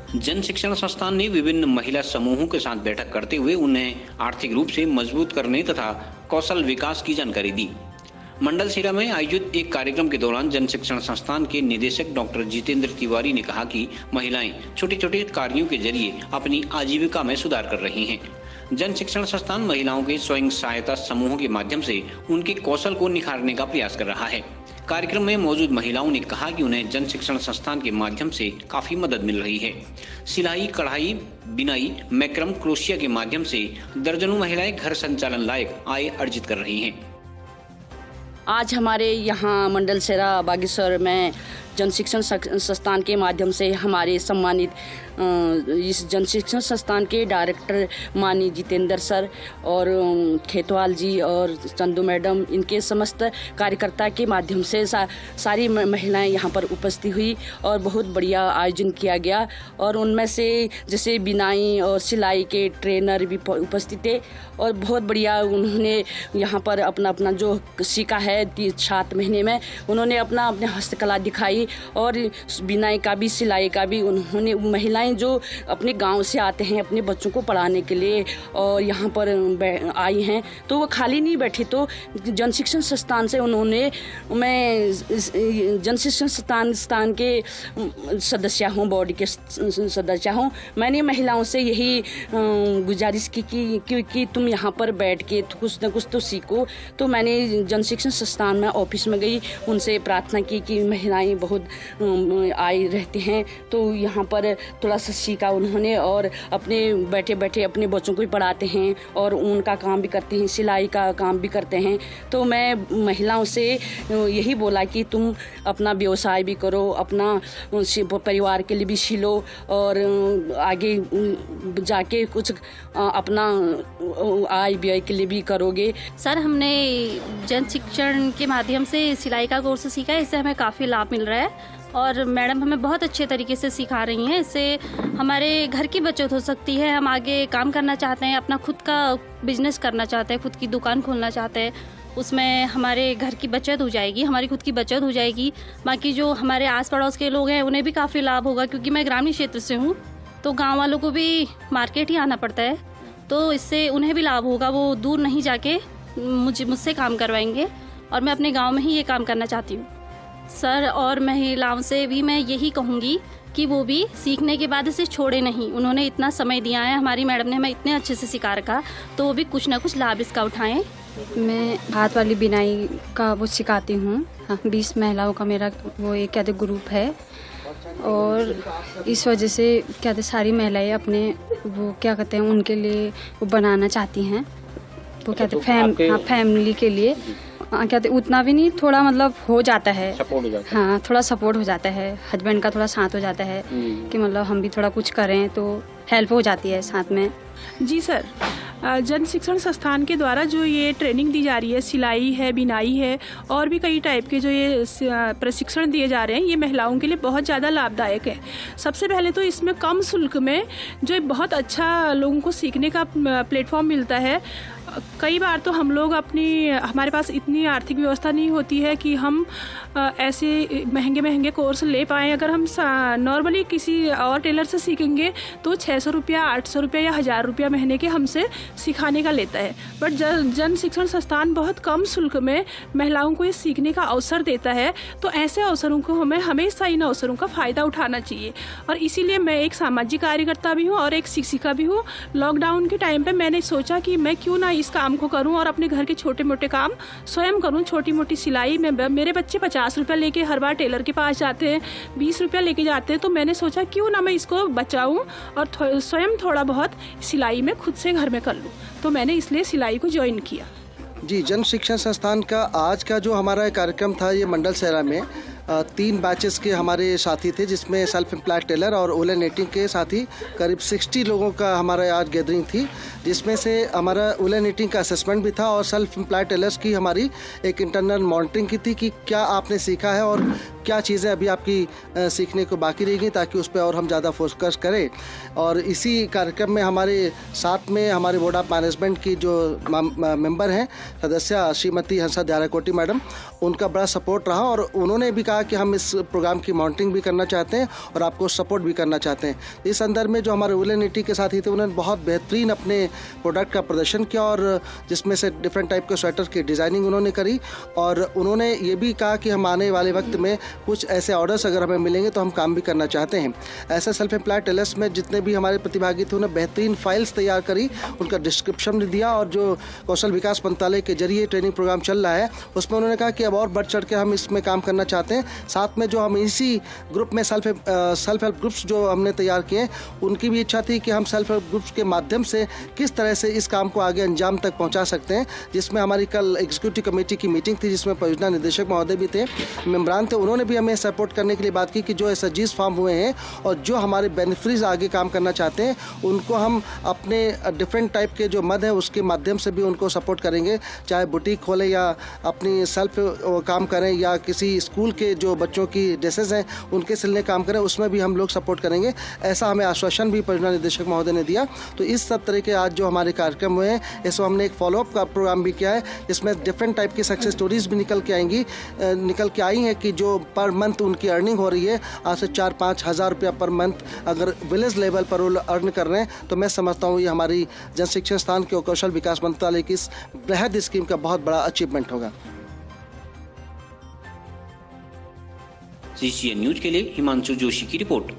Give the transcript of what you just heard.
जन शिक्षण संस्थान ने विभिन्न महिला समूहों के साथ बैठक करते हुए उन्हें आर्थिक रूप से मजबूत करने तथा कौशल विकास की जानकारी दी। मंडल सिरा में आयोजित एक कार्यक्रम के दौरान जन शिक्षण संस्थान के निदेशक डॉक्टर जितेंद्र तिवारी ने कहा कि महिलाएं छोटे छोटे कार्यों के जरिए अपनी आजीविका में सुधार कर रही हैं। जन शिक्षण संस्थान महिलाओं के स्वयं सहायता समूहों के माध्यम से उनके कौशल को निखारने का प्रयास कर रहा है। कार्यक्रम में मौजूद महिलाओं ने कहा कि उन्हें जन शिक्षण संस्थान के माध्यम से काफी मदद मिल रही है। सिलाई, कढ़ाई, बिनाई, मैक्रम, क्रोशिया के माध्यम से दर्जनों महिलाएं घर संचालन लायक आय अर्जित कर रही हैं। आज हमारे यहाँ मंडल सेरा बागेश्वर में जन शिक्षण संस्थान के माध्यम से हमारे सम्मानित इस जन शिक्षण संस्थान के डायरेक्टर माननीय जितेंद्र सर और खेतवाल जी और चंदू मैडम, इनके समस्त कार्यकर्ता के माध्यम से सारी महिलाएं यहाँ पर उपस्थित हुई और बहुत बढ़िया आयोजन किया गया। और उनमें से जैसे बिनाई और सिलाई के ट्रेनर भी उपस्थित थे और बहुत बढ़िया उन्होंने यहाँ पर अपना जो सीखा है 7 महीने में उन्होंने अपने हस्तकला दिखाई। और बिनाई का भी, सिलाई का भी उन्होंने, महिलाएं जो अपने गांव से आते हैं अपने बच्चों को पढ़ाने के लिए और यहाँ पर आई हैं, तो वो खाली नहीं बैठी। तो जन शिक्षण संस्थान से मैं जन शिक्षण संस्थान के सदस्य हूँ, बोर्ड के सदस्य हूँ। मैंने महिलाओं से यही गुजारिश की कि तुम यहाँ पर बैठ के कुछ न कुछ तो सीखो। तो मैंने जन शिक्षण संस्थान में ऑफिस में गई, उनसे प्रार्थना की कि महिलाएं बहुत आई रहती हैं तो यहाँ पर थोड़ा सा सीखा उन्होंने और अपने बैठे बैठे अपने बच्चों को भी पढ़ाते हैं और ऊन का काम भी करते हैं, सिलाई का काम भी करते हैं। तो मैं महिलाओं से यही बोला कि तुम अपना व्यवसाय भी करो, अपना परिवार के लिए भी सिलो और आगे जाके कुछ अपना आय व्यय के लिए भी करोगे। सर, हमने जन शिक्षण के माध्यम से सिलाई का कोर्स सीखा है, इससे हमें काफ़ी लाभ मिल रहा है और मैडम हमें बहुत अच्छे तरीके से सिखा रही हैं। इससे हमारे घर की बचत हो सकती है। हम आगे काम करना चाहते हैं, अपना खुद का बिजनेस करना चाहते हैं, खुद की दुकान खोलना चाहते हैं, उसमें हमारे घर की बचत हो जाएगी, हमारी खुद की बचत हो जाएगी। बाकी जो हमारे आस पड़ोस के लोग हैं उन्हें भी काफ़ी लाभ होगा, क्योंकि मैं ग्रामीण क्षेत्र से हूँ तो गाँव वालों को भी मार्केट ही आना पड़ता है, तो इससे उन्हें भी लाभ होगा। वो दूर नहीं जाके मुझसे काम करवाएंगे और मैं अपने गाँव में ही ये काम करना चाहती हूँ। सर, और महिलाओं से भी मैं यही कहूँगी कि वो भी सीखने के बाद इसे छोड़े नहीं। उन्होंने इतना समय दिया है, हमारी मैडम ने हमें इतने अच्छे से सिखा रखा, तो वो भी कुछ ना कुछ लाभ इसका उठाएं। मैं हाथ वाली बिनाई का वो सिखाती हूँ। 20 महिलाओं का मेरा वो एक कहते ग्रुप है और इस वजह से कहते सारी महिलाएं अपने वो क्या कहते हैं उनके लिए वो बनाना चाहती हैं। वो कहते फैमिली के लिए कहते उतना भी नहीं, थोड़ा मतलब हो जाता है, हाँ थोड़ा सपोर्ट हो जाता है, हस्बैंड का थोड़ा साथ हो जाता है कि मतलब हम भी थोड़ा कुछ करें तो हेल्प हो जाती है साथ में। जी सर, जन शिक्षण संस्थान के द्वारा जो ये ट्रेनिंग दी जा रही है, सिलाई है, बिनाई है और भी कई टाइप के जो ये प्रशिक्षण दिए जा रहे हैं, ये महिलाओं के लिए बहुत ज़्यादा लाभदायक है। सबसे पहले तो इसमें कम शुल्क में जो बहुत अच्छा लोगों को सीखने का प्लेटफॉर्म मिलता है। कई बार तो हम लोग हमारे पास इतनी आर्थिक व्यवस्था नहीं होती है कि हम ऐसे महंगे कोर्स ले पाएँ। अगर हम नॉर्मली किसी और टेलर से सीखेंगे तो 600 रुपया, 800 रुपया या 1000 रुपया महीने के हमसे सिखाने का लेता है। बट जन शिक्षण संस्थान बहुत कम शुल्क में महिलाओं को ये सीखने का अवसर देता है, तो ऐसे अवसरों को हमें हमेशा इन अवसरों का फ़ायदा उठाना चाहिए। और इसीलिए मैं एक सामाजिक कार्यकर्ता भी हूँ और एक शिक्षिका भी हूँ। लॉकडाउन के टाइम पर मैंने सोचा कि मैं क्यों ना इस काम को करूं और अपने घर के छोटे मोटे काम स्वयं करूं। छोटी मोटी सिलाई में मेरे बच्चे 50 रुपया लेके हर बार टेलर के पास जाते हैं, 20 रुपया लेके जाते हैं, तो मैंने सोचा क्यों ना मैं इसको बचाऊं और स्वयं थोड़ा बहुत सिलाई में खुद से घर में कर लूं। तो मैंने इसलिए सिलाई को ज्वाइन किया। जी, जन शिक्षण संस्थान का आज का जो हमारा कार्यक्रम था, ये मंडल सेरा में 3 बैचेस के हमारे साथी थे, जिसमें सेल्फ एम्प्लॉयड टेलर और वूलन नीटिंग के साथी करीब 60 लोगों का हमारा आज गैदरिंग थी, जिसमें से हमारा वूलन नीटिंग का असेसमेंट भी था और सेल्फ एम्प्लॉयड टेलर्स की हमारी एक इंटरनल मॉनिटरिंग की थी कि क्या आपने सीखा है और क्या चीज़ें अभी आपकी सीखने को बाकी रह गई, ताकि उस पर और हम ज़्यादा फोकस करें। और इसी कार्यक्रम में हमारे साथ में हमारे बोर्ड ऑफ मैनेजमेंट की जो मेंबर हैं, सदस्य श्रीमती हंसा द्याराकोटी मैडम, उनका बड़ा सपोर्ट रहा और उन्होंने भी कहा कहा कि हम इस प्रोग्राम की मॉनिटरिंग भी करना चाहते हैं और आपको सपोर्ट भी करना चाहते हैं। इस संदर्भ में जो हमारे वुलन निटी के साथी थे उन्होंने बहुत बेहतरीन अपने प्रोडक्ट का प्रदर्शन किया और जिसमें से डिफरेंट टाइप के स्वेटर की डिज़ाइनिंग उन्होंने करी और उन्होंने ये भी कहा कि हम आने वाले वक्त में कुछ ऐसे ऑर्डर्स अगर हमें मिलेंगे तो हम काम भी करना चाहते हैं। ऐसे सेल्फ एम्प्लॉयड टेलर्स में जितने भी हमारे प्रतिभागी थे उन्होंने बेहतरीन फाइल्स तैयार करी, उनका डिस्क्रिप्शन दिया और जो कौशल विकास मंत्रालय के जरिए ट्रेनिंग प्रोग्राम चल रहा है उसमें उन्होंने कहा कि अब और बढ़ चढ़ के हम इसमें काम करना चाहते हैं। साथ में जो हम इसी ग्रुप में सेल्फ हेल्प ग्रुप्स जो हमने तैयार किए उनकी भी इच्छा थी कि हम सेल्फ हेल्प ग्रुप्स के माध्यम से किस तरह से इस काम को आगे अंजाम तक पहुंचा सकते हैं, जिसमें हमारी कल एग्जीक्यूटिव कमेटी की मीटिंग थी जिसमें परियोजना निदेशक महोदय भी थे, मेम्बरान थे। उन्होंने भी हमें सपोर्ट करने के लिए बात की कि जो एसएचजीज फॉर्म हुए हैं और जो हमारे बेनिफिशरीज आगे काम करना चाहते हैं उनको हम अपने डिफरेंट टाइप के जो मद है उसके माध्यम से भी उनको सपोर्ट करेंगे, चाहे बुटीक खोलें या अपनी सेल्फ काम करें या किसी स्कूल के जो बच्चों की ड्रेसेस हैं उनके सिलने काम करें, उसमें भी हम लोग सपोर्ट करेंगे। ऐसा हमें आश्वासन भी परियोजना निदेशक महोदय ने दिया। तो इस सब तरह के आज जो हमारे कार्यक्रम हुए हैं इसमें हमने एक फॉलोअप का प्रोग्राम भी किया है जिसमें डिफरेंट टाइप की सक्सेस स्टोरीज भी निकल के आई हैं कि जो पर मंथ उनकी अर्निंग हो रही है, आज से 4-5 हज़ार रुपया पर मंथ अगर विलेज लेवल पर वो अर्न कर रहे हैं तो मैं समझता हूँ ये हमारी जन शिक्षण संस्थान के कौशल विकास मंत्रालय की इस बृहद स्कीम का बहुत बड़ा अचीवमेंट होगा। CCN न्यूज के लिए हिमांशु जोशी की रिपोर्ट।